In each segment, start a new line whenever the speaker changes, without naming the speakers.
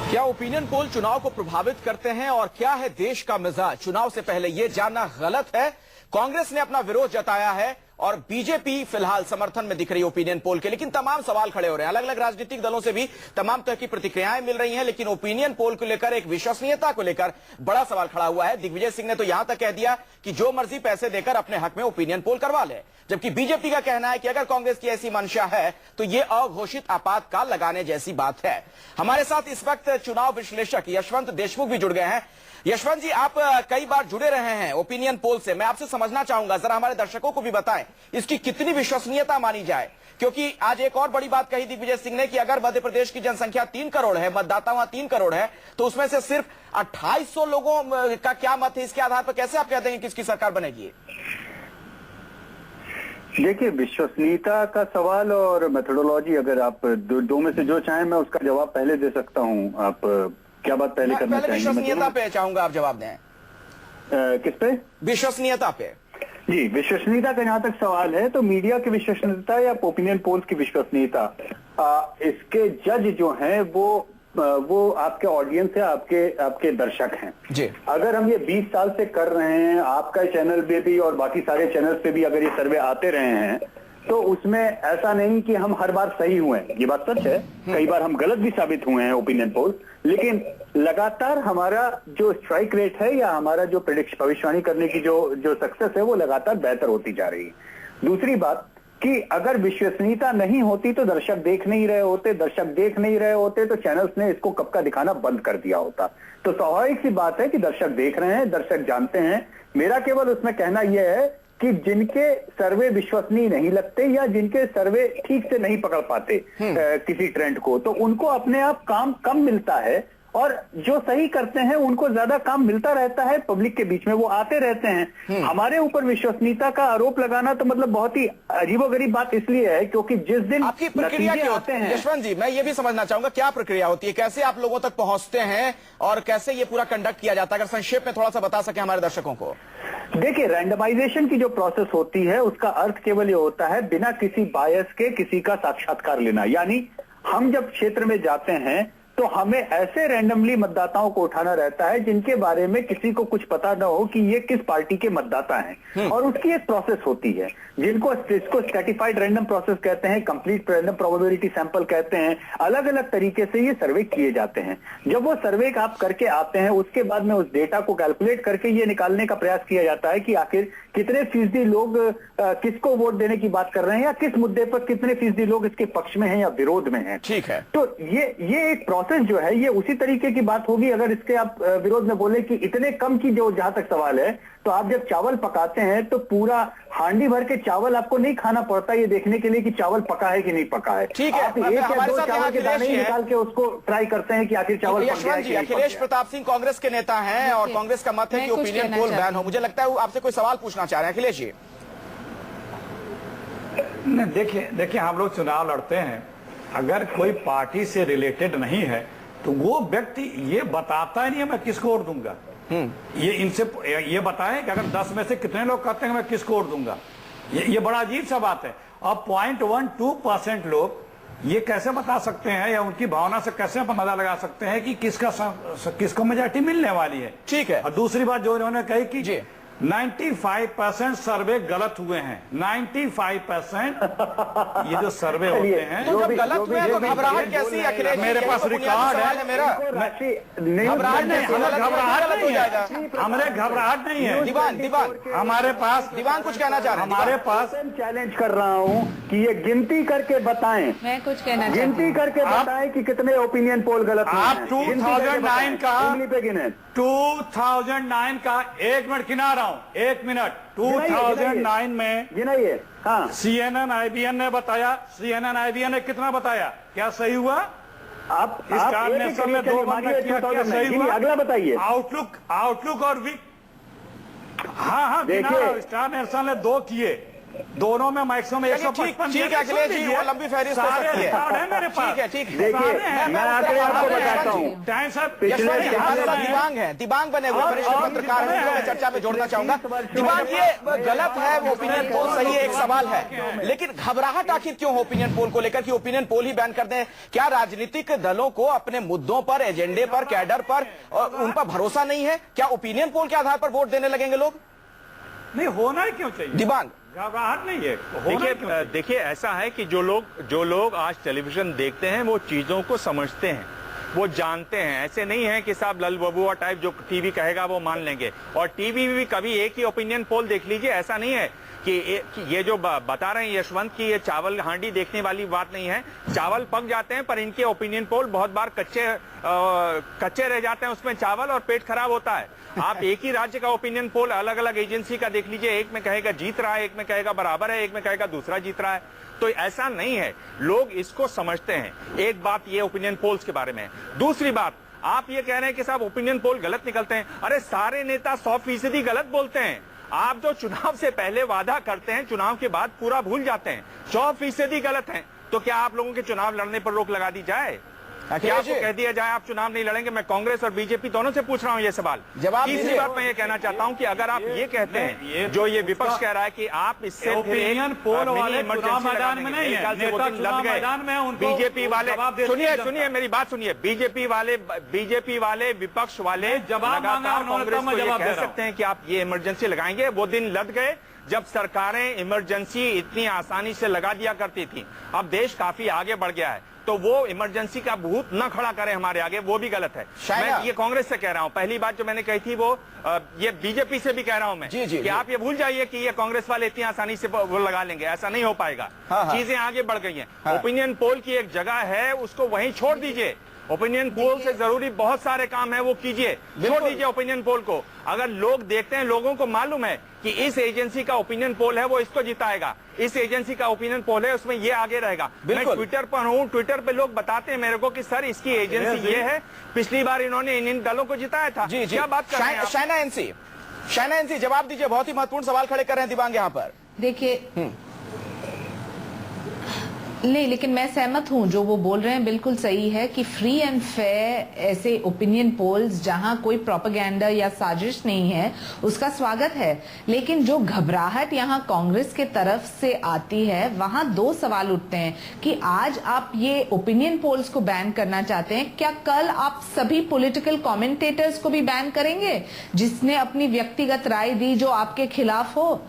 क्या opinion poll चुनाव को प्रभावित करते हैं और क्या है देश का मिजाज? चुनाव से पहले यह जानना गलत है। कांग्रेस ने अपना विरोध जताया है और बीजेपी फिलहाल समर्थन में दिख रही ओपिनियन पोल के, लेकिन तमाम सवाल खड़े हो रहे हैं। अलग अलग राजनीतिक दलों से भी तमाम तरह की प्रतिक्रियाएं मिल रही हैं, लेकिन ओपिनियन पोल को लेकर, एक विश्वसनीयता को लेकर बड़ा सवाल खड़ा हुआ है। दिग्विजय सिंह ने तो यहां तक कह दिया कि जो मर्जी पैसे देकर अपने हक में ओपिनियन पोल करवा ले, जबकि बीजेपी का कहना है कि अगर कांग्रेस की ऐसी मंशा है तो ये अघोषित आपातकाल लगाने जैसी बात है। हमारे साथ इस वक्त चुनाव विश्लेषक यशवंत देशमुख भी जुड़ गए हैं। यशवंत जी, आप कई बार जुड़े रहे हैं ओपिनियन पोल से। मैं आपसे समझना चाहूंगा, जरा हमारे दर्शकों को भी बताएं इसकी कितनी विश्वसनीयता मानी जाए, क्योंकि आज एक और बड़ी बात कही दिग्विजय सिंह ने कि अगर मध्य प्रदेश की जनसंख्या 3 करोड़ है, मतदाता वहां 3 करोड़ है, तो उसमें से सिर्फ 2800 लोगों का क्या मत है, इसके आधार पर कैसे आप कहते हैं कि किसकी सरकार बनेगी?
देखिए, विश्वसनीयता का सवाल और मेथोडोलॉजी, अगर आप दो में से जो चाहें मैं उसका जवाब पहले दे सकता हूं। आप क्या बात पहले करना चाहेंगे?
विश्वसनीयता पे चाहूंगा आप जवाब दें।
किस पे?
विश्वसनीयता पे।
जी, विश्वसनीयता का जहां तक सवाल है तो मीडिया की विश्वसनीयता या ओपिनियन पोल्स की विश्वसनीयता, इसके जज जो हैं वो आपके ऑडियंस है, आपके दर्शक हैं जी। अगर हम ये 20 साल से कर रहे हैं, आपका चैनल पे भी और बाकी सारे चैनल्स पे भी अगर ये सर्वे आते रहे हैं, तो उसमें ऐसा नहीं कि हम हर बार सही हुए। ये बात सच है, कई बार हम गलत भी साबित हुए हैं ओपिनियन पोल, लेकिन लगातार हमारा जो स्ट्राइक रेट है या हमारा जो भविष्यवाणी करने की जो सक्सेस है वो लगातार बेहतर होती जा रही है। दूसरी बात कि अगर विश्वसनीयता नहीं होती तो दर्शक देख नहीं रहे होते, दर्शक देख नहीं रहे होते तो चैनल्स ने इसको कब का दिखाना बंद कर दिया होता। तो स्वाभाविक सी बात है कि दर्शक देख रहे हैं, दर्शक जानते हैं। मेरा केवल उसमें कहना यह है कि जिनके सर्वे विश्वसनीय नहीं लगते या जिनके सर्वे ठीक से नहीं पकड़ पाते किसी ट्रेंड को, तो उनको अपने आप काम कम मिलता है, और जो सही करते हैं उनको ज्यादा काम मिलता रहता है। पब्लिक के बीच में वो आते रहते हैं। हमारे ऊपर विश्वसनीयता का आरोप लगाना तो मतलब बहुत ही अजीबोगरीब बात इसलिए है क्योंकि जिस दिन
आपकी प्रक्रिया क्या होते हैं यशवंत जी, मैं ये भी समझना चाहूंगा क्या प्रक्रिया होती है, कैसे आप लोगों तक पहुंचते हैं और कैसे ये पूरा कंडक्ट किया जाता है? अगर संक्षेप में थोड़ा सा बता सके हमारे दर्शकों को।
देखिए, रैंडमाइजेशन की जो प्रोसेस होती है उसका अर्थ केवल ये होता है बिना किसी बायस के किसी का साक्षात्कार लेना। यानी हम जब क्षेत्र में जाते हैं तो हमें ऐसे रैंडमली मतदाताओं को उठाना रहता है जिनके बारे में किसी को कुछ पता न हो कि ये किस पार्टी के मतदाता हैं, और उसकी एक प्रोसेस होती है जिसको स्ट्रेटिफाइड रैंडम प्रोसेस कहते हैं, कंप्लीट रैंडम प्रोबेबिलिटी सैंपल कहते हैं। अलग अलग तरीके से ये सर्वे किए जाते हैं। जब वो सर्वे आप करके आते हैं उसके बाद में उस डेटा को कैलकुलेट करके ये निकालने का प्रयास किया जाता है कि आखिर कितने फीसदी लोग किसको वोट देने की बात कर रहे हैं या किस मुद्दे पर कितने फीसदी लोग इसके पक्ष में हैं या विरोध में हैं।
ठीक है,
तो ये एक प्रोसेस जो है ये उसी तरीके की बात होगी अगर इसके आप विरोध में बोले कि इतने कम की जो जहां तक सवाल है, तो आप जब चावल पकाते हैं तो पूरा हांडी भर के चावल आपको नहीं खाना पड़ता ये देखने के लिए कि चावल पका है कि नहीं पका है।
ठीक है,
आप एक या दो चावल के दाने निकाल के उसको ट्राई करते हैं कि आखिर चावल पक गया है कि नहीं पक गया।
अखिलेश प्रताप सिंह कांग्रेस के नेता हैं और कांग्रेस का मत है कि ओपिनियन पोल बैन हो। मुझे लगता है आपसे कोई सवाल पूछना चाह रहे हैं अखिलेश जी।
देखिए हम लोग चुनाव लड़ते हैं, अगर कोई पार्टी से रिलेटेड नहीं है तो वो व्यक्ति ये बताता ही नहीं है मैं किसको वोट दूंगा। ये इनसे ये बताएं कि अगर 10 में से कितने लोग कहते हैं मैं किसको वोट दूंगा, ये बड़ा अजीब सा बात है। अब 0.12% लोग ये कैसे बता सकते हैं या उनकी भावना से कैसे पता लगा सकते हैं कि किसको मेजॉरिटी मिलने वाली है।
ठीक है,
और दूसरी बात जो इन्होंने कही कि 95% सर्वे गलत हुए हैं। 95% ये जो सर्वे होते हैं
तो जब गलत हुए तो घबराहट कैसी? अखिलेश
मेरे पास रिकॉर्ड है
मेरा,
घबराहट नहीं है, हमारे घबराहट नहीं है।
दीवान
हमारे पास
दीवान कुछ कहना चाह रहे हैं?
हमारे पास चैलेंज कर रहा हूं कि ये गिनती करके बताएं,
मैं कुछ कहना
गिनती करके बताएं कि कितने ओपिनियन पोल गलत हुए हैं।
आप 2009 का
उंगली पे गिने
2009 का 1 मिनट गिना रहा हूं, 1 मिनट। 2009 में
गिनाइए। हाँ,
CNN IBN ने बताया, CNN IBN ने कितना बताया, क्या सही हुआ?
आप
स्टार नेशनल ने 2 घंटे किया, क्या सही हुआ?
अगला बताइए।
आउटलुक और वीक। हाँ गिना रहा हूं, स्टार नेशनल ने 2 किए, दोनों में मैक्सिमम 155।
ठीक है अखिलेश जी, वो लंबी फहरिस्त हो सकती है
मेरे पास।
ठीक है
देखिए मैं आंकड़े आपको बताता हूँ।
टाइम साहब
दिबांग है, दिबांग बने हुए वरिष्ठ पत्रकार हैं, मैं चर्चा में जोड़ना चाहूंगा। दिबांग ये गलत है, वो ओपिनियन पोल सही है, एक सवाल है, लेकिन घबराहट आखिर क्यों हो ओपिनियन पोल को लेकर कि ओपिनियन पोल ही बैन कर दें? क्या राजनीतिक दलों को अपने मुद्दों पर, एजेंडे पर, कैडर पर उन पर भरोसा नहीं है? क्या ओपिनियन पोल के आधार पर वोट देने लगेंगे लोग?
नहीं, होना ही क्यों चाहिए?
दिबांग
घबराहट नहीं है।
देखिए ऐसा है कि जो लोग आज टेलीविजन देखते हैं वो चीजों को समझते हैं, वो जानते हैं। ऐसे नहीं है कि साहब लल बबुआ टाइप जो टीवी कहेगा वो मान लेंगे। और टीवी भी कभी एक ही ओपिनियन पोल देख लीजिए, ऐसा नहीं है कि ये जो बता रहे हैं यशवंत की ये चावल हांडी देखने वाली बात नहीं है। चावल पक जाते हैं पर इनके ओपिनियन पोल बहुत बार कच्चे रह जाते हैं उसमें चावल, और पेट खराब होता है। आप एक ही राज्य का ओपिनियन पोल अलग अलग एजेंसी का देख लीजिए, एक में कहेगा जीत रहा है, एक में कहेगा बराबर है, एक में कहेगा दूसरा जीत रहा है। तो ऐसा नहीं है, लोग इसको समझते हैं। एक बात ये ओपिनियन पोल्स के बारे में। दूसरी बात, आप ये कह रहे हैं कि साहब ओपिनियन पोल गलत निकलते हैं। अरे सारे नेता 100% गलत बोलते हैं। आप जो चुनाव से पहले वादा करते हैं, चुनाव के बाद पूरा भूल जाते हैं। 100% गलत हैं। तो क्या आप लोगों के चुनाव लड़ने पर रोक लगा दी जाए? क्या आपको कह दिया जाए आप चुनाव नहीं लड़ेंगे? मैं कांग्रेस और बीजेपी दोनों से पूछ रहा हूं ये सवाल। तीसरी बात मैं ये कहना चाहता हूं कि अगर आप ये कहते हैं जो ये विपक्ष कह रहा है कि आप इससे
ओपिनियन पोल वाले चुनाव मैदान में नहीं है, नेता चुनाव मैदान में उनको
बीजेपी वाले, सुनिए मेरी बात सुनिए, बीजेपी वाले विपक्ष वाले लगातार कांग्रेस को ये कह सकते हैं कि आप ये इमरजेंसी लगाएंगे। वो दिन लद गए जब सरकारें इमरजेंसी इतनी आसानी से लगा दिया करती थी। अब देश काफी आगे बढ़ गया है, तो वो इमरजेंसी का भूत न खड़ा करें हमारे आगे, वो भी गलत है। मैं ये कांग्रेस से कह रहा हूं। पहली बात जो मैंने कही थी वो ये बीजेपी से भी कह रहा हूं मैं कि आप ये भूल जाइए कि ये कांग्रेस वाले इतनी आसानी से वो लगा लेंगे, ऐसा नहीं हो पाएगा। चीजें आगे बढ़ गई हैं। ओपिनियन पोल की एक जगह है, उसको वहीं छोड़ दीजिए। ओपिनियन पोल से जरूरी बहुत सारे काम है, वो कीजिए, छोड़ दीजिए ओपिनियन पोल को। अगर लोग देखते हैं, लोगों को मालूम है कि इस एजेंसी का ओपिनियन पोल है वो इसको जिताएगा, इस एजेंसी का ओपिनियन पोल है उसमें ये आगे रहेगा। मैं ट्विटर पर हूं, ट्विटर पे लोग बताते हैं मेरे को कि सर इसकी एजेंसी ये है, पिछली बार इन्होंने इन दलों को जिताया था। क्या बात कर रहे हैं?
शाइना एनसी जवाब दीजिए, बहुत ही महत्वपूर्ण सवाल खड़े कर रहे हैं दिबांग यहाँ पर।
देखिए नहीं, लेकिन मैं सहमत हूं, जो वो बोल रहे हैं बिल्कुल सही है कि फ्री एंड फेयर ऐसे ओपिनियन पोल्स जहां कोई प्रोपेगेंडा या साजिश नहीं है उसका स्वागत है। लेकिन जो घबराहट यहां कांग्रेस के तरफ से आती है, वहां दो सवाल उठते हैं कि आज आप ये ओपिनियन पोल्स को बैन करना चाहते हैं, क्या कल आप सभी पॉलिटिकल कमेंटेटर्स को भी बैन करेंगे जिसने अपनी व्यक्तिगत राय दी जो आपके खिलाफ हो?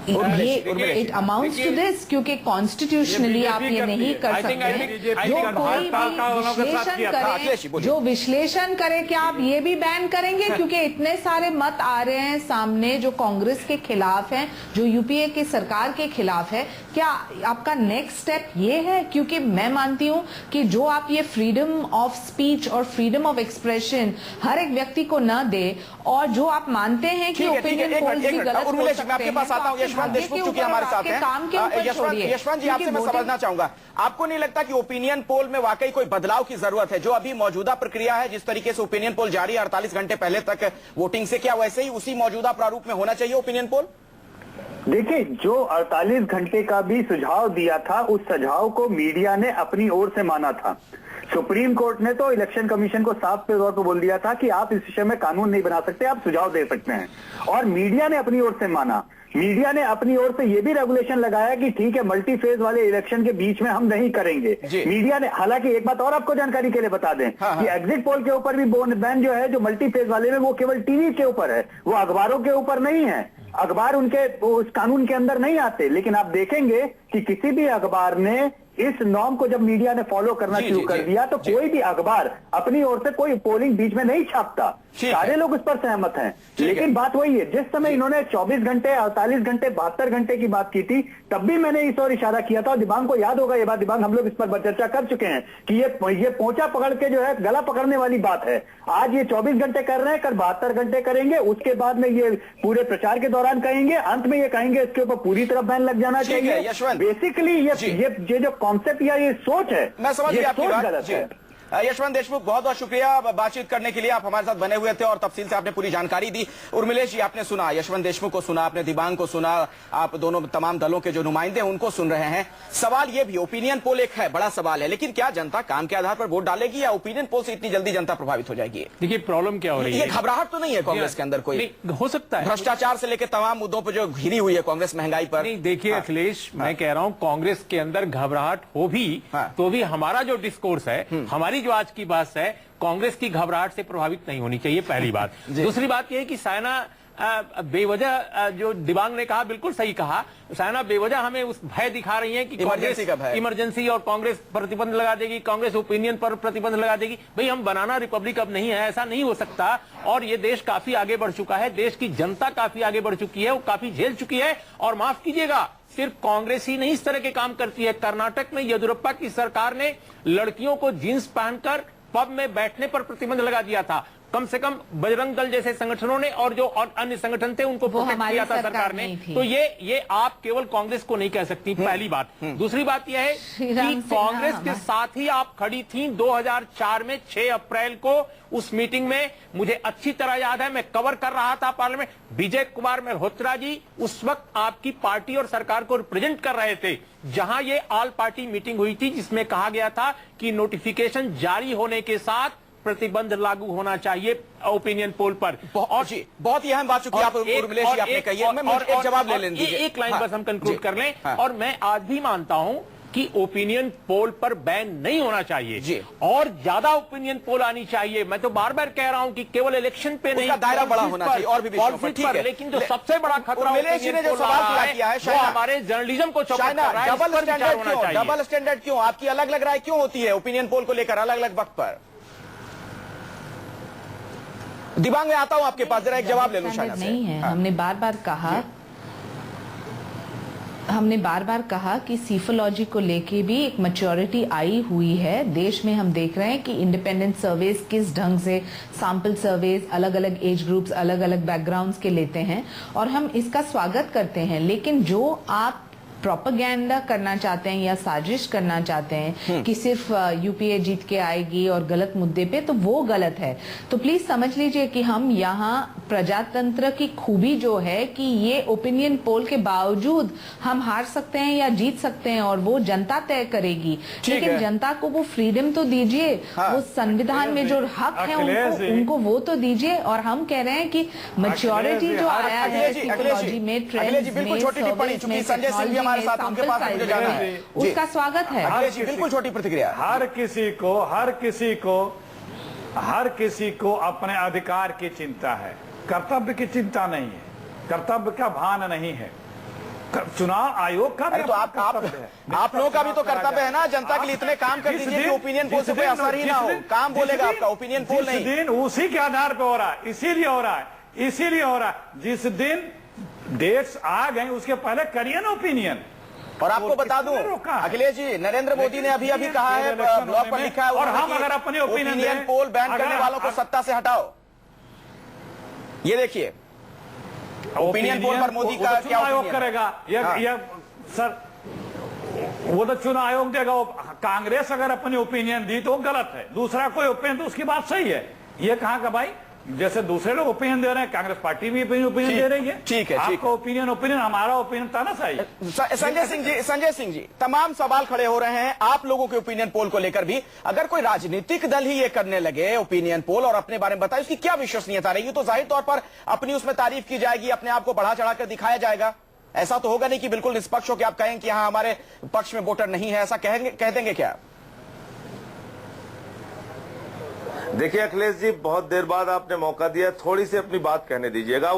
ये इट अमाउंट्स टू दिस, क्योंकि कॉन्स्टिट्यूशनली आप ये नहीं कर सकते। जो कोई भी विश्लेषण करे, जो विश्लेषण करे, क्या आप ये भी बैन करेंगे? क्योंकि इतने सारे मत आ रहे हैं सामने जो कांग्रेस के खिलाफ हैं, जो यूपीए की सरकार के खिलाफ है। क्या आपका नेक्स्ट स्टेप ये है? क्योंकि मैं मानती हूं कि जो आप ये फ्रीडम ऑफ स्पीच और फ्रीडम ऑफ एक्सप्रेशन हर एक व्यक्ति को न दे, और जो आप मानते हैं कि ओपिनियन पोल्स भी गलत हो सकते हैं,
आपके पास आता हूं। यशवंत देशमुख चूंकि हमारे साथ हैं, यशवंत जी आपसे मैं समझना चाहूंगा, आपको नहीं लगता कि ओपिनियन पोल में वाकई कोई बदलाव की जरूरत है? जो अभी मौजूदा प्रक्रिया है, जिस तरीके से ओपिनियन पोल जारी है 48 घंटे पहले तक वोटिंग से, क्या वैसे ही उसी मौजूदा प्रारूप में होना चाहिए ओपिनियन पोल?
देखिए, जो 48 घंटे का भी सुझाव दिया था, उस सुझाव को मीडिया ने अपनी ओर से माना था। सुप्रीम कोर्ट ने तो इलेक्शन कमीशन को साफ तौर पर बोल दिया था कि आप इस विषय में कानून नहीं बना सकते, आप सुझाव दे सकते हैं, और मीडिया ने अपनी ओर से माना। मीडिया ने अपनी ओर से ये भी रेगुलेशन लगाया कि ठीक है, मल्टी फेज वाले इलेक्शन के बीच में हम नहीं करेंगे। मीडिया ने, हालांकि एक बात और आपको जानकारी के लिए बता दें कि एग्जिट पोल के ऊपर भी बैन जो है, जो मल्टी फेज वाले में, वो केवल टीवी के ऊपर है, वो अखबारों के ऊपर नहीं है। अखबार उनके उस कानून के अंदर नहीं आते। लेकिन आप देखेंगे कि किसी भी अखबार ने इस नॉर्म को जब मीडिया ने फॉलो करना शुरू कर दिया, तो कोई भी अखबार अपनी ओर से कोई पोलिंग बीच में नहीं छापता। सारे लोग उस पर सहमत हैं। लेकिन बात वही है, जिस समय इन्होंने 24 घंटे, 48 घंटे, 72 घंटे की बात की थी, तब भी मैंने इस ओर इशारा किया था, और दिबांग को याद होगा ये बात, दिबांग हम लोग इस पर चर्चा कर चुके हैं कि ये पोंचा पकड़ के जो है गला पकड़ने वाली बात है। आज ये 24 घंटे कर रहे हैं, कल 72 घंटे करेंगे, उसके बाद में ये पूरे प्रचार के दौरान कहेंगे, अंत में ये कहेंगे इसके ऊपर पूरी तरह बैन लग जाना चाहिए। बेसिकली ये जो कॉन्सेप्ट या ये सोच है,
मैं समझ गया आपकी बात।
गलत है।
यशवंत देशमुख, बहुत बहुत शुक्रिया बातचीत करने के लिए। आप हमारे साथ बने हुए थे और तफसील से आपने पूरी जानकारी दी। उर्मिलेश जी, आपने सुना, यशवंत देशमुख को सुना, आपने दिबांग को सुना, आप दोनों तमाम दलों के जो नुमाइंदे उनको सुन रहे हैं। सवाल ये भी, ओपिनियन पोल एक है, बड़ा सवाल है, लेकिन क्या जनता काम के आधार पर वोट डालेगी या ओपिनियन पोल से इतनी जल्दी जनता प्रभावित हो जाएगी?
देखिए प्रॉब्लम क्या हो रही है,
ये घबराहट तो नहीं है कांग्रेस के अंदर? कोई
हो सकता है
भ्रष्टाचार से लेकर तमाम मुद्दों पर जो घिरी हुई है कांग्रेस, महंगाई पर।
नहीं, देखिए अखिलेश, मैं कह रहा हूं कांग्रेस के अंदर घबराहट हो भी तो भी हमारा जो डिस्कोर्स है, हमारी जो आज की बात है, कांग्रेस की घबराहट से प्रभावित नहीं होनी चाहिए, पहली बात। दूसरी बात यह है कि सायना बेवजह, जो दिबांग ने कहा बिल्कुल सही कहा, सायना बेवजह हमें उस भय दिखा रही है कि कांग्रेस इमरजेंसी और कांग्रेस प्रतिबंध लगा देगी, कांग्रेस ओपिनियन पर प्रतिबंध लगा देगी। भाई हम बनाना रिपब्लिक अब नहीं है, ऐसा नहीं हो सकता। और ये देश काफी आगे बढ़ चुका है, देश की जनता काफी आगे बढ़ चुकी है, वो काफी झेल चुकी है। और माफ कीजिएगा, सिर्फ कांग्रेस ही नहीं इस तरह के काम करती है। कर्नाटक में येदियुरप्पा की सरकार ने लड़कियों को जींस पहनकर पब में बैठने पर प्रतिबंध लगा दिया था। कम से कम बजरंग दल जैसे संगठनों ने और जो अन्य संगठन थे उनको प्रोटेक्ट किया था सरकार ने। तो ये आप केवल कांग्रेस को नहीं कह सकती, पहली बात। दूसरी बात यह है कि कांग्रेस के साथ ही आप खड़ी थी 2004 में 6 अप्रैल को उस मीटिंग में। मुझे अच्छी तरह याद है, मैं कवर कर रहा था पार्लियामेंट। विजय कुमार मल्होत्रा जी उस वक्त आपकी पार्टी और सरकार को रिप्रेजेंट कर रहे थे, जहां ये ऑल पार्टी मीटिंग हुई थी, जिसमें कहा गया था कि नोटिफिकेशन जारी होने के साथ प्रतिबंध लागू होना चाहिए ओपिनियन पोल पर।
और जी बहुत ही अहम बात चुकी आप उर्मिलेश जी आपने कही है, मैं एक जवाब ले लें दीजिए।
एक लाइन बस हम कंक्लूड कर लें। और मैं आज भी मानता हूं कि ओपिनियन पोल पर बैन नहीं होना चाहिए जी, और ज्यादा ओपिनियन पोल आनी चाहिए। मैं तो बार बार कह रहा हूं कि केवल इलेक्शन पे नहीं,
दायरा बड़ा होना चाहिए और भी विषयों पर, ठीक है।
लेकिन जो सबसे बड़ा खतरा
उर्मिलेश जी ने जो सवाल खड़ा किया है,
वो हमारे जर्नलिज्म को चौपट कर रहा है।
डबल स्टैंडर्ड क्यों? आपकी अलग अलग राय क्यों होती है ओपिनियन पोल को लेकर अलग अलग वक्त पर? दिबांग में आता हूं आपके पास, जरा एक जवाब ले लूं।
नहीं है, हमने बार बार कहा कि सीफोलॉजी को लेके भी एक मैच्योरिटी आई हुई है देश में। हम देख रहे हैं कि इंडिपेंडेंट सर्वेज किस ढंग से, सैंपल सर्वेज अलग अलग एज ग्रुप्स, अलग अलग बैकग्राउंड्स के लेते हैं, और हम इसका स्वागत करते हैं। लेकिन जो आप प्रोपेगेंडा करना चाहते हैं या साजिश करना चाहते हैं कि सिर्फ यूपीए जीत के आएगी और गलत मुद्दे पे, तो वो गलत है। तो प्लीज समझ लीजिए कि हम यहाँ प्रजातंत्र की खूबी जो है कि ये ओपिनियन पोल के बावजूद हम हार सकते हैं या जीत सकते हैं, और वो जनता तय करेगी। लेकिन जनता को वो फ्रीडम तो दीजिए, वो संविधान में जो हक है उनको वो तो दीजिए। और हम कह रहे हैं कि मैच्योरिटी जो आया है साइकोलॉजी में, ट्रेंड्स में, टेक्नोलॉजी
हमारे साथ उनके पास मुझे जाना है,
उसका स्वागत है।
बिल्कुल छोटी प्रतिक्रिया।
हर किसी को अपने अधिकार की चिंता है, कर्तव्य की चिंता नहीं है, कर्तव्य का भान नहीं है। चुनाव आयोग का भी
तो आप लोगों का भी तो कर्तव्य है ना, जनता के लिए इतने काम कर दीजिए कि ओपिनियन पोल से कोई असर ही ना हो। काम बोलेगा आपका, ओपिनियन पोल नहीं।
दिन उसी के आधार पर हो रहा है, इसीलिए हो रहा है। जिस दिन डेट्स आ गए उसके पहले करिए ना ओपिनियन।
और आपको बता दूं अखिलेश जी, नरेंद्र मोदी ने अभी कहा है, ब्लॉग पर लिखा है,
और हम अगर अपने
ओपिनियन पोल बैन करने वालों को सत्ता से हटाओ। ये देखिए ओपिनियन पोल पर मोदी का क्या
आयोग करेगा? सर वो तो चुनाव आयोग देगा। कांग्रेस अगर अपनी ओपिनियन दी तो गलत है, दूसरा कोई ओपिनियन तो उसकी बात सही है। ये कहाँ का भाई, जैसे दूसरे लोग ओपिनियन दे रहे हैं, कांग्रेस पार्टी भी ओपिनियन दे रही है।
ठीक है,
आपका ओपिनियन हमारा ओपिनियन था ना सही।
संजय सिंह जी, तमाम सवाल खड़े हो रहे हैं आप लोगों के ओपिनियन पोल को लेकर भी। अगर कोई राजनीतिक दल ही ये करने लगे ओपिनियन पोल और अपने बारे में बताए, उसकी क्या विश्वसनीयता रहेगी? तो जाहिर तौर पर अपनी उसमें तारीफ की जाएगी, अपने आप को बढ़ा चढ़ाकर दिखाया जाएगा। ऐसा तो होगा नहीं कि बिल्कुल निष्पक्ष हो कि आप कहें कि हाँ हमारे पक्ष में वोटर नहीं है, ऐसा कह देंगे क्या?
देखिए अखिलेश जी, बहुत देर बाद आपने मौका दिया, थोड़ी सी अपनी बात कहने दीजिएगा।